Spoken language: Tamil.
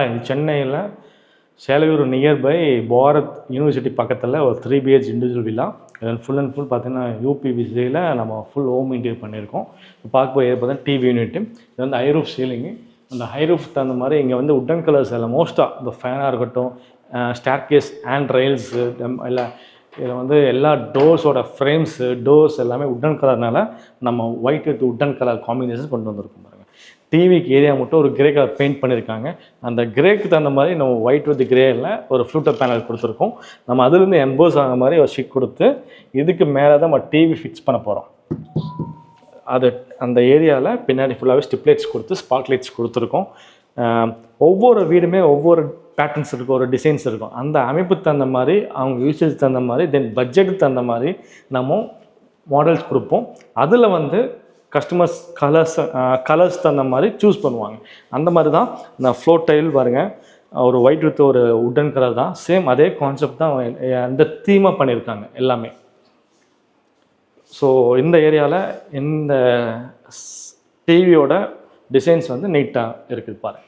இது சென்னையில் சேலையூர் நியர்பை பாரத் யூனிவர்சிட்டி பக்கத்தில் ஒரு 3 BH individual villa. Full and full பார்த்தீங்கன்னா யூபி விஜயில் நம்ம ஃபுல் ஹோம் இன்டீரியர் பண்ணியிருக்கோம். பார்க்கும்போது பார்த்தீங்கன்னா டிவி யூனிட்டு, இது வந்து ஹை ரூஃப் சீலிங்கு. அந்த ஹை ரூஃப் தகுந்த மாதிரி இங்கே வந்து உட்டன் கலர்ஸ் எல்லாம் மோஸ்ட்டாக இந்த ஃபேனாக இருக்கட்டும், ஸ்டேர்கேஸ் ஹேண்ட் ரெயில்ஸு இல்லை இதில் வந்து எல்லா டோர்ஸோட ஃப்ரேம்ஸு டோர்ஸ் எல்லாமே உட்டன் கலர்னால நம்ம white with wooden colour combination கொண்டு வந்திருக்கோம் பாருங்கள். டிவிக்கு ஏரியா மட்டும் ஒரு கிரே கலர் பெயிண்ட் பண்ணியிருக்காங்க. அந்த கிரேக்கு தகுந்த மாதிரி நம்ம ஒயிட் வித் கிரேயில் ஒரு ஃப்ளூட்டர் பேனல் கொடுத்துருக்கோம். நம்ம அதுலேருந்து எம்போஸ் ஆகிற மாதிரி ஒரு ஷீட் கொடுத்து இதுக்கு மேலே தான் நம்ம டிவி ஃபிக்ஸ் பண்ண போகிறோம். அது அந்த ஏரியாவில் பின்னாடி ஃபுல்லாகவே ஸ்டிப்லைட்ஸ் கொடுத்து ஸ்பாட் லைட்ஸ் கொடுத்துருக்கோம். ஒவ்வொரு வீடுமே ஒவ்வொரு பேட்டர்ன்ஸ் இருக்கும், ஒரு டிசைன்ஸ் இருக்கும். அந்த அமைப்புக்கு தகுந்த மாதிரி அவங்க யூசேஜ் தகுந்த மாதிரி தென் பட்ஜெட்டுக்கு தகுந்த மாதிரி நம்ம மாடல்ஸ் கொடுப்போம். அதில் வந்து கஸ்டமர்ஸ் கலர்ஸ் தகுந்த மாதிரி சூஸ் பண்ணுவாங்க. அந்த மாதிரி தான் இந்த ஃப்ளோர் டைல் பாருங்கள், ஒரு ஒயிட் வித் ஒரு உட்டன் கலர் தான். சேம் அதே கான்செப்ட் தான் அந்த தீமாக பண்ணியிருக்காங்க எல்லாமே. ஸோ இந்த ஏரியாவில் இந்த டிவியோட டிசைன்ஸ் வந்து நீட்டாக இருக்குது பாருங்கள்.